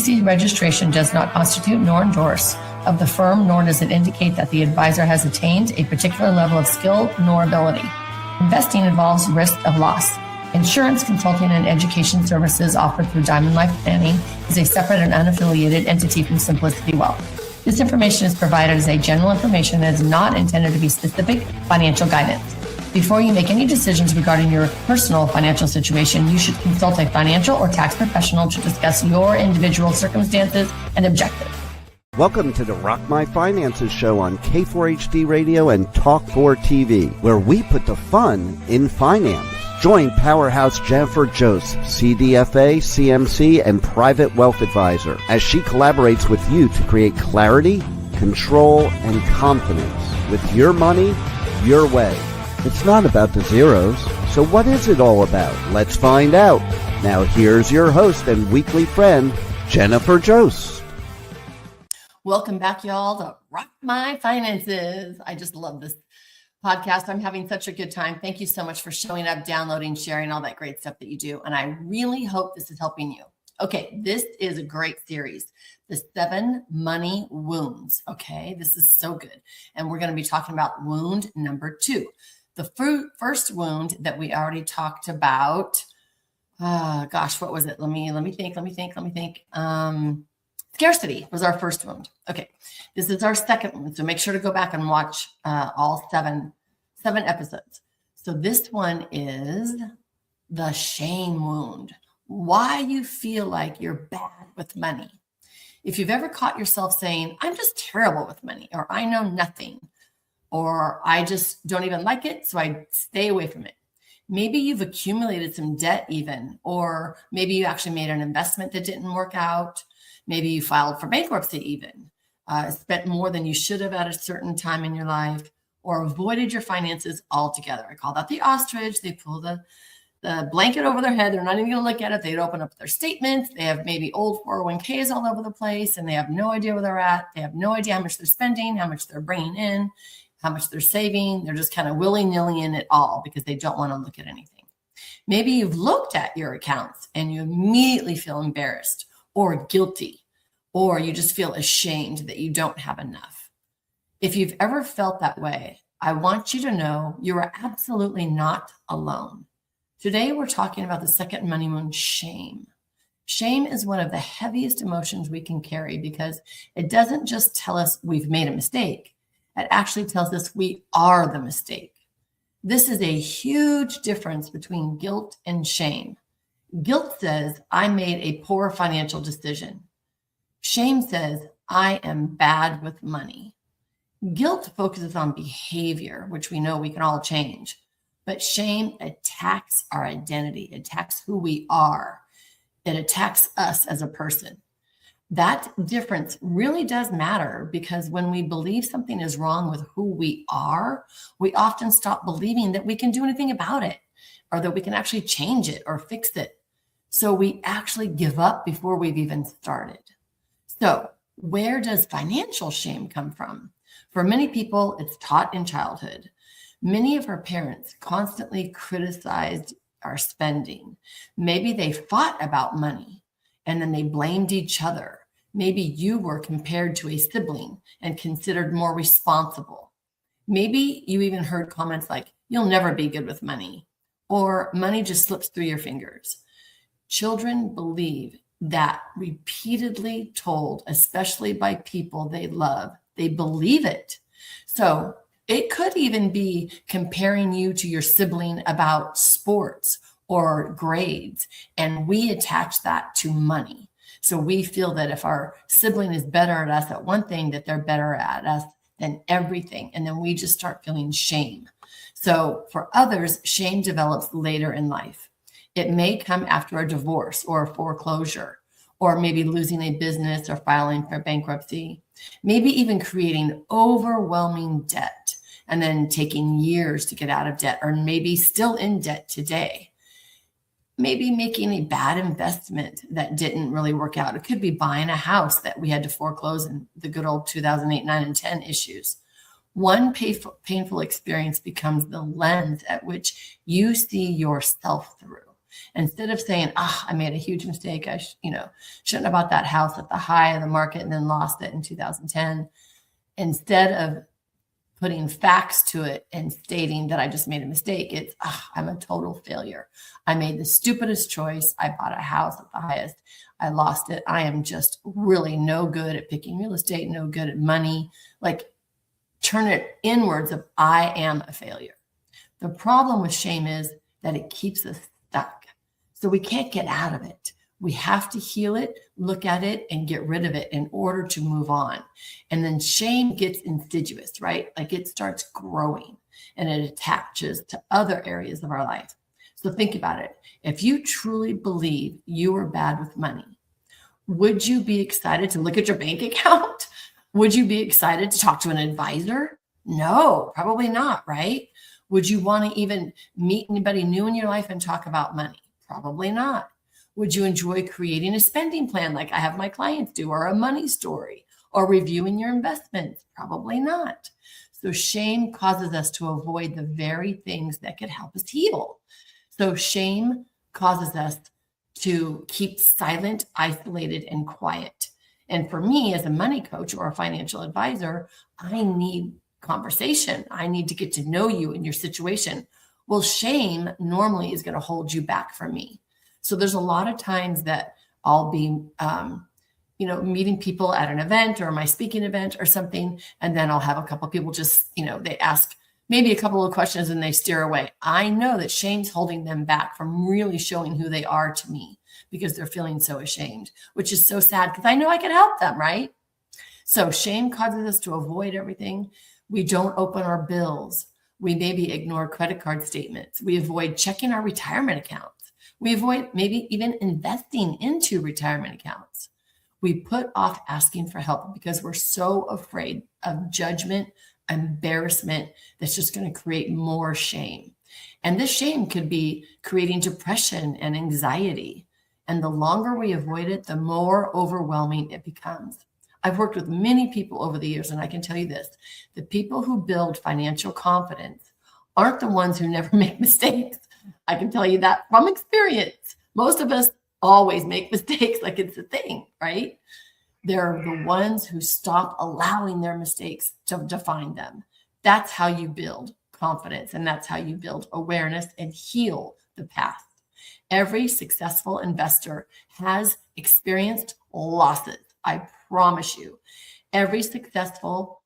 SEC registration does not constitute nor endorse of the firm, nor does it indicate that the advisor has attained a particular level of skill nor ability. Investing involves risk of loss. Insurance, consulting, and education services offered through Diamond Life Planning is a separate and unaffiliated entity from Simplicity Wealth. This information is provided as a general information and is not intended to be specific financial guidance. Before you make any decisions regarding your personal financial situation, you should consult a financial or tax professional to discuss your individual circumstances and objectives. Welcome to the Rock My Finances show on K4HD Radio and Talk4 TV, where we put the fun in finance. Join Powerhouse Jennifer Jose, CDFA, CMC, and Private Wealth Advisor, as she collaborates with you to create clarity, control, and confidence with your money, your way. It's not about the zeros, so what is it all about? Let's find out. Now here's your host and weekly friend, Jennifer Jose. Welcome back, y'all, to Rock My Finances. I just love this podcast. I'm having such a good time. Thank you so much for showing up, downloading, sharing, all that great stuff that you do. And I really hope this is helping you. Okay, this is a great series, the 7 money wounds. Okay, this is so good. And we're going to be talking about wound number 2. The first wound that we already talked about, what was it? Let me think. Scarcity was our first wound. Okay, this is our second one. So make sure to go back and watch all seven episodes. So this one is the shame wound. Why you feel like you're bad with money. If you've ever caught yourself saying, I'm just terrible with money, or I know nothing, or I just don't even like it, so I stay away from it. Maybe you've accumulated some debt even, or maybe you actually made an investment that didn't work out. Maybe you filed for bankruptcy even, spent more than you should have at a certain time in your life, or avoided your finances altogether. I call that the ostrich. They pull the blanket over their head. They're not even going to look at it. They'd open up their statements. They have maybe old 401ks all over the place, and they have no idea where they're at. They have no idea how much they're spending, how much they're bringing in, how much they're saving. They're just kind of willy-nilly in it all because they don't want to look at anything. Maybe you've looked at your accounts and you immediately feel embarrassed or guilty, or you just feel ashamed that you don't have enough. If you've ever felt that way, I want you to know you are absolutely not alone. Today, we're talking about the second money wound, shame. Shame is one of the heaviest emotions we can carry because it doesn't just tell us we've made a mistake. It actually tells us we are the mistake. This is a huge difference between guilt and shame. Guilt says, I made a poor financial decision. Shame says, I am bad with money. Guilt focuses on behavior, which we know we can all change. But shame attacks our identity. It attacks who we are. It attacks us as a person. That difference really does matter because when we believe something is wrong with who we are, we often stop believing that we can do anything about it or that we can actually change it or fix it. So we actually give up before we've even started. So where does financial shame come from? For many people, it's taught in childhood. Many of our parents constantly criticized our spending. Maybe they fought about money and then they blamed each other. Maybe you were compared to a sibling and considered more responsible. Maybe you even heard comments like, you'll never be good with money, or money just slips through your fingers. Children believe that repeatedly told, especially by people they love. They believe it. So it could even be comparing you to your sibling about sports or grades, and we attach that to money. So we feel that if our sibling is better at us at one thing, that they're better at us than everything. And then we just start feeling shame. So for others, shame develops later in life. It may come after a divorce or a foreclosure, or maybe losing a business or filing for bankruptcy, maybe even creating overwhelming debt and then taking years to get out of debt, or maybe still in debt today. Maybe making a bad investment that didn't really work out. It could be buying a house that we had to foreclose in the good old 2008, 9, and 10 issues. One painful experience becomes the lens at which you see yourself through. Instead of saying, I made a huge mistake. I shouldn't have bought that house at the high of the market and then lost it in 2010. Instead of putting facts to it and stating that I just made a mistake, it's, I'm a total failure. I made the stupidest choice. I bought a house at the highest. I lost it. I am just really no good at picking real estate, no good at money. Like, turn it inwards of I am a failure. The problem with shame is that it keeps us stuck. So we can't get out of it. We have to heal it, look at it, and get rid of it in order to move on. And then shame gets insidious, right? Like, it starts growing and it attaches to other areas of our life. So think about it. If you truly believe you are bad with money, would you be excited to look at your bank account? Would you be excited to talk to an advisor? No, probably not, right? Would you want to even meet anybody new in your life and talk about money? Probably not. Would you enjoy creating a spending plan like I have my clients do, or a money story, or reviewing your investments? Probably not. So shame causes us to avoid the very things that could help us heal. So shame causes us to keep silent, isolated, and quiet. And for me, as a money coach or a financial advisor, I need conversation. I need to get to know you and your situation. Well, shame normally is going to hold you back from me. So there's a lot of times that I'll be, meeting people at an event or my speaking event or something, and then I'll have a couple of people just, they ask maybe a couple of questions and they steer away. I know that shame's holding them back from really showing who they are to me because they're feeling so ashamed, which is so sad because I know I can help them, right? So shame causes us to avoid everything. We don't open our bills. We maybe ignore credit card statements. We avoid checking our retirement accounts. We avoid maybe even investing into retirement accounts. We put off asking for help because we're so afraid of judgment, embarrassment, that's just going to create more shame. And this shame could be creating depression and anxiety. And the longer we avoid it, the more overwhelming it becomes. I've worked with many people over the years, and I can tell you this: the people who build financial confidence aren't the ones who never make mistakes. I can tell you that from experience. Most of us always make mistakes like it's a thing, right? They're the ones who stop allowing their mistakes to define them. That's how you build confidence, and that's how you build awareness and heal the past. Every successful investor has experienced losses. I promise you. Every successful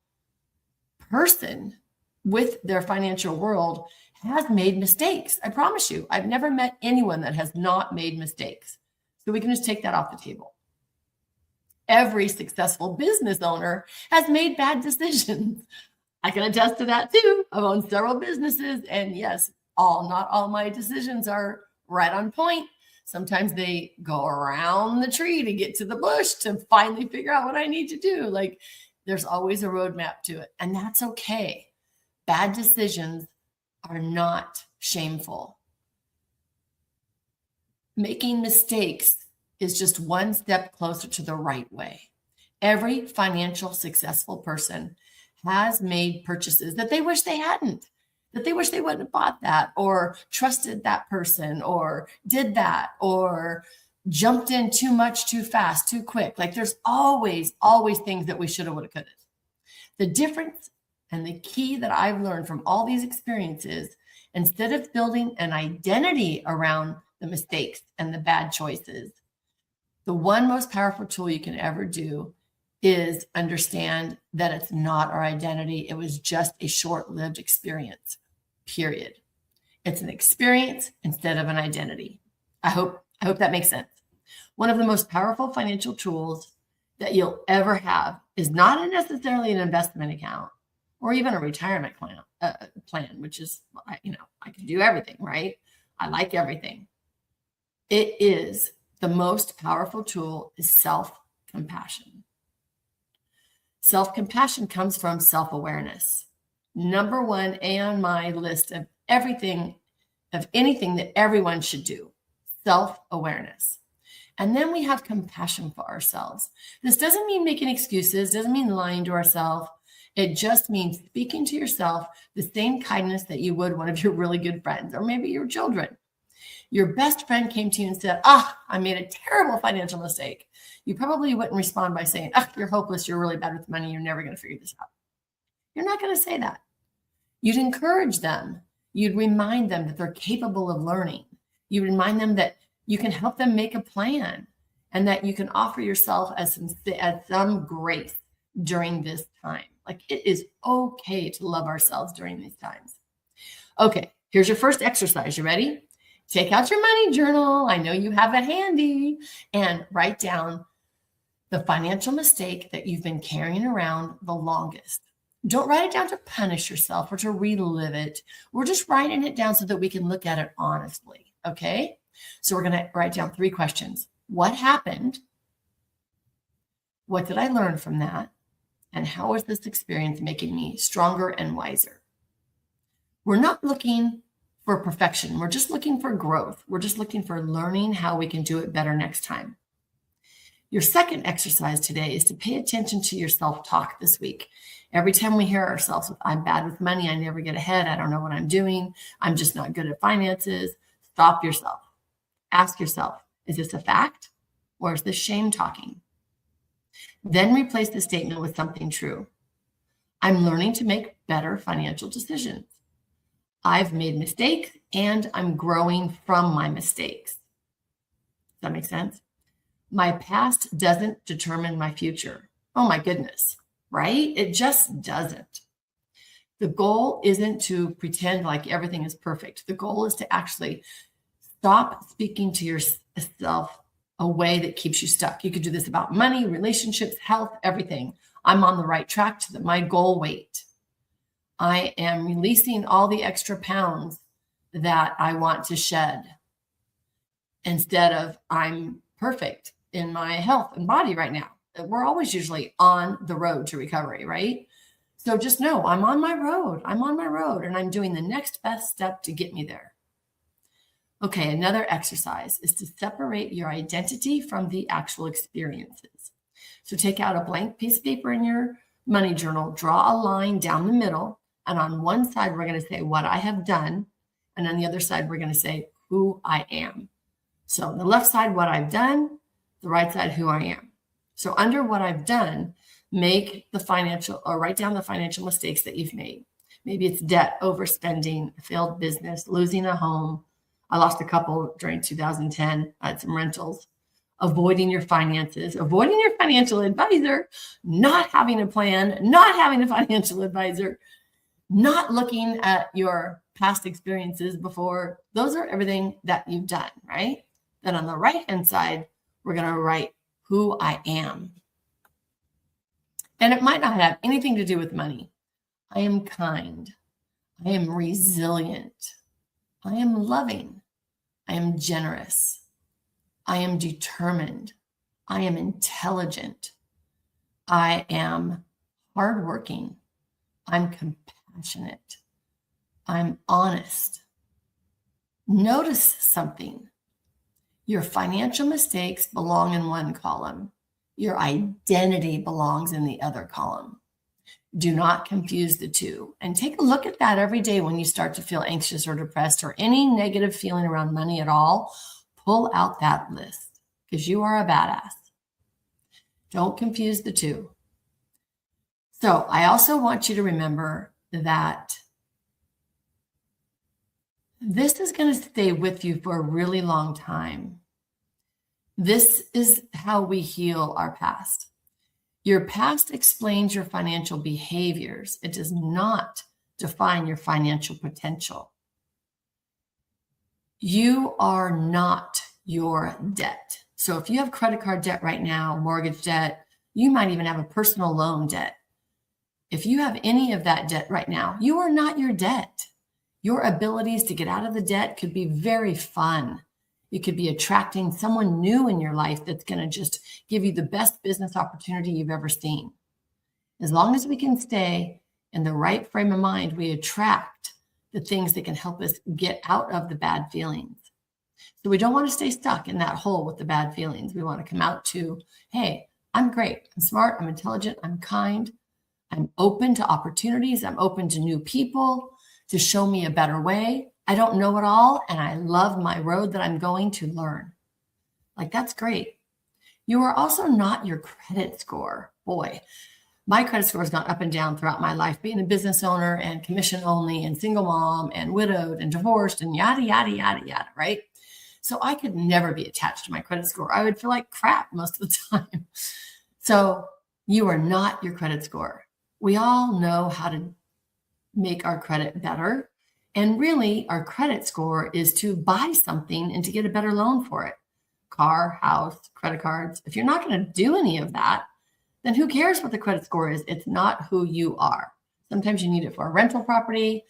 person with their financial world has made mistakes. I promise you. I've never met anyone that has not made mistakes. So we can just take that off the table. Every successful business owner has made bad decisions. I can attest to that too. I've owned several businesses, and yes, not all my decisions are right on point. Sometimes they go around the tree to get to the bush to finally figure out what I need to do. Like, there's always a roadmap to it, and that's okay. Bad decisions are not shameful. Making mistakes is just one step closer to the right way. Every financial successful person has made purchases that they wish they hadn't, that they wish they wouldn't have bought that, or trusted that person, or did that, or jumped in too much, too fast, too quick. Like, there's always things that we should have, would have, could have. The difference and the key that I've learned from all these experiences, instead of building an identity around the mistakes and the bad choices, the one most powerful tool you can ever do is understand that it's not our identity. It was just a short-lived experience, period. It's an experience instead of an identity. I hope that makes sense. One of the most powerful financial tools that you'll ever have is not necessarily an investment account or even a retirement plan, which is, I can do everything, right? I like everything. It is the most powerful tool is self-compassion. Self-compassion comes from self-awareness. Number one on my list of anything that everyone should do, self-awareness. And then we have compassion for ourselves. This doesn't mean making excuses, doesn't mean lying to ourselves. It just means speaking to yourself the same kindness that you would one of your really good friends or maybe your children. your best friend came to you and said, I made a terrible financial mistake, you probably wouldn't respond by saying, you're hopeless, you're really bad with money, you're never going to figure this out. You're not going to say that. You'd encourage them. You'd remind them that they're capable of learning. You remind them that you can help them make a plan and that you can offer yourself as some grace during this time. Like, it is okay to love ourselves during these times. Okay, here's your first exercise. You ready? Take out your money journal. I know you have it handy, and write down the financial mistake that you've been carrying around the longest. Don't write it down to punish yourself or to relive it. We're just writing it down so that we can look at it honestly. Okay? So we're going to write down 3 questions. What happened? What did I learn from that? And how is this experience making me stronger and wiser? We're not looking for perfection. We're just looking for growth. We're just looking for learning how we can do it better next time. Your second exercise today is to pay attention to your self-talk this week. Every time we hear ourselves with, I'm bad with money, I never get ahead, I don't know what I'm doing, I'm just not good at finances, stop yourself. Ask yourself, is this a fact or is this shame talking? Then replace the statement with something true. I'm learning to make better financial decisions. I've made mistakes and I'm growing from my mistakes. Does that make sense? My past doesn't determine my future. Oh my goodness, right? It just doesn't. The goal isn't to pretend like everything is perfect. The goal is to actually stop speaking to yourself a way that keeps you stuck. You could do this about money, relationships, health, everything. I'm on the right track to my goal weight. I am releasing all the extra pounds that I want to shed, instead of I'm perfect in my health and body right now. We're always usually on the road to recovery, right? So just know I'm on my road. I'm on my road and I'm doing the next best step to get me there. Okay, another exercise is to separate your identity from the actual experiences. So take out a blank piece of paper in your money journal, draw a line down the middle, and on one side, we're going to say what I have done, and on the other side, we're going to say who I am. So on the left side, what I've done, the right side, who I am. So under what I've done, write down the financial mistakes that you've made. Maybe it's debt, overspending, failed business, losing a home. I lost a couple during 2010. I had some rentals. Avoiding your finances, avoiding your financial advisor, not having a plan, not having a financial advisor, not looking at your past experiences before. Those are everything that you've done, right? Then on the right-hand side, we're going to write who I am. And it might not have anything to do with money. I am kind. I am resilient. I am loving. I am generous. I am determined. I am intelligent. I am hardworking. I'm compassionate. I'm honest. Notice something. Your financial mistakes belong in one column. Your identity belongs in the other column. Do not confuse the two. And take a look at that every day when you start to feel anxious or depressed or any negative feeling around money at all. Pull out that list because you are a badass. Don't confuse the two. So I also want you to remember that this is going to stay with you for a really long time. This is how we heal our past. Your past explains your financial behaviors. It does not define your financial potential. You are not your debt. So if you have credit card debt right now, mortgage debt, you might even have a personal loan debt. If you have any of that debt right now, you are not your debt. Your abilities to get out of the debt could be very fun. You could be attracting someone new in your life that's going to just give you the best business opportunity you've ever seen. As long as we can stay in the right frame of mind, we attract the things that can help us get out of the bad feelings. So we don't want to stay stuck in that hole with the bad feelings. We want to come out to, hey, I'm great. I'm smart. I'm intelligent. I'm kind. I'm open to opportunities. I'm open to new people to show me a better way. I don't know it all, and I love my road that I'm going to learn. Like, that's great. You are also not your credit score. Boy, my credit score has gone up and down throughout my life, being a business owner and commission only and single mom and widowed and divorced and yada, yada, yada, yada, right? So I could never be attached to my credit score. I would feel like crap most of the time. So you are not your credit score. We all know how to make our credit better. And really, our credit score is to buy something and to get a better loan for it. Car, house, credit cards. If you're not going to do any of that, then who cares what the credit score is? It's not who you are. Sometimes you need it for a rental property,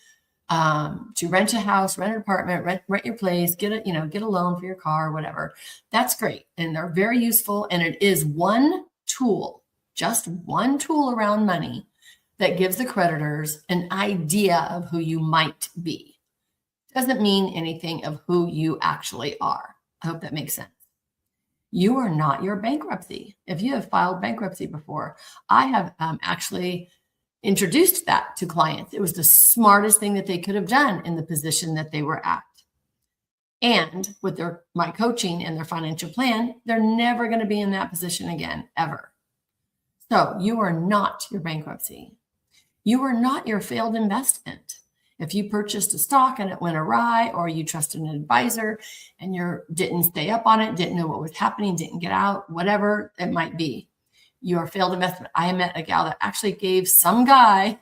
to rent a house, rent an apartment, rent your place, get a loan for your car, whatever. That's great. And they're very useful. And it is one tool, just one tool around money that gives the creditors an idea of who you might be. Doesn't mean anything of who you actually are. I hope that makes sense. You are not your bankruptcy. If you have filed bankruptcy before, I have actually introduced that to clients. It was the smartest thing that they could have done in the position that they were at. And with my coaching and their financial plan, they're never going to be in that position again, ever. So you are not your bankruptcy. You are not your failed investment. If you purchased a stock and it went awry, or you trusted an advisor and you didn't stay up on it, didn't know what was happening, didn't get out, whatever it might be, your failed investment. I met a gal that actually gave some guy,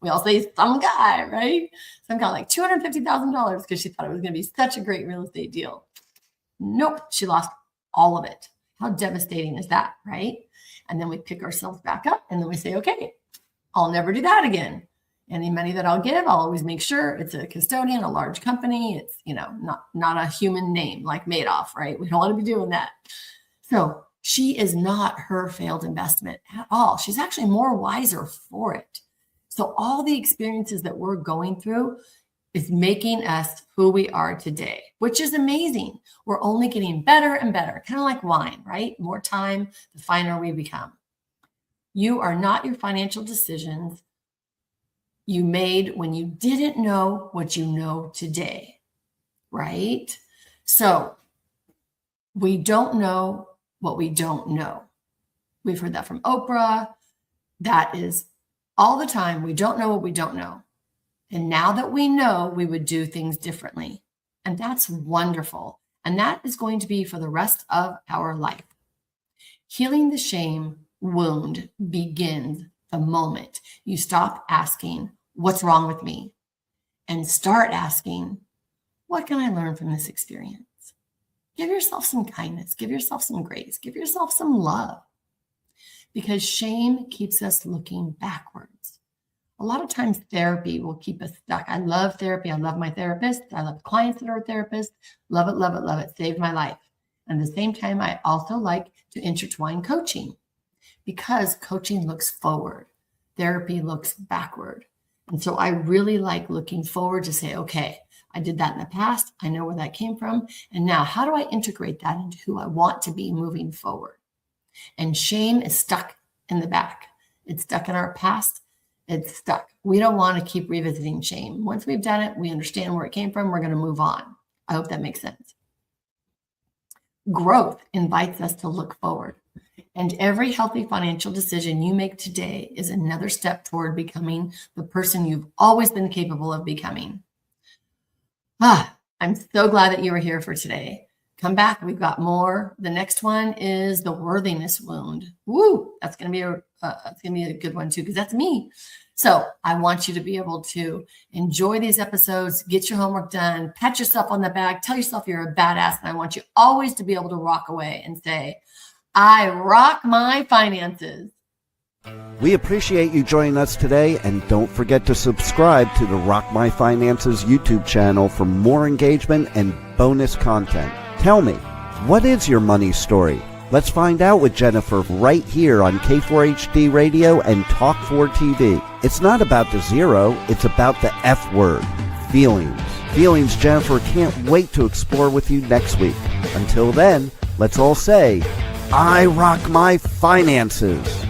we all say some guy, right? Some guy like $250,000 because she thought it was going to be such a great real estate deal. Nope, she lost all of it. How devastating is that, right? And then we pick ourselves back up and then we say, okay, I'll never do that again. Any money that I'll give, I'll always make sure it's a custodian, a large company. It's, not a human name like Madoff, right? We don't want to be doing that. So she is not her failed investment at all. She's actually more wiser for it. So all the experiences that we're going through is making us who we are today, which is amazing. We're only getting better and better, kind of like wine, right? More time, the finer we become. You are not your financial decisions you made when you didn't know what you know today, right? So we don't know what we don't know. We've heard that from Oprah. That is all the time. We don't know what we don't know. And now that we know, we would do things differently. And that's wonderful. And that is going to be for the rest of our life. Healing the shame wound begins the moment you stop asking, what's wrong with me? And start asking, what can I learn from this experience? Give yourself some kindness, give yourself some grace, give yourself some love. Because shame keeps us looking backwards. A lot of times therapy will keep us stuck. I love therapy. I love my therapist. I love clients that are therapists. Love it, love it, love it. Saved my life. And at the same time, I also like to intertwine coaching, because coaching looks forward. Therapy looks backward. And so I really like looking forward to say, okay, I did that in the past. I know where that came from. And now how do I integrate that into who I want to be moving forward? And shame is stuck in the back. It's stuck in our past. It's stuck. We don't want to keep revisiting shame. Once we've done it, we understand where it came from. We're going to move on. I hope that makes sense. Growth invites us to look forward. And every healthy financial decision you make today is another step toward becoming the person you've always been capable of becoming. I'm so glad that you were here for today. Come back. We've got more. The next one is the worthiness wound. Woo! That's going to be a good one too, because that's me. So I want you to be able to enjoy these episodes, get your homework done, pat yourself on the back, tell yourself you're a badass. And I want you always to be able to walk away and say, I rock my finances. We appreciate you joining us today, and don't forget to subscribe to the Rock My Finances YouTube channel for more engagement and bonus content. Tell me, what is your money story? Let's find out with Jennifer right here on K4HD Radio and Talk4 TV. It's not about the zero, it's about the F word, feelings. Feelings Jennifer can't wait to explore with you next week. Until then, let's all say, I rock my finances.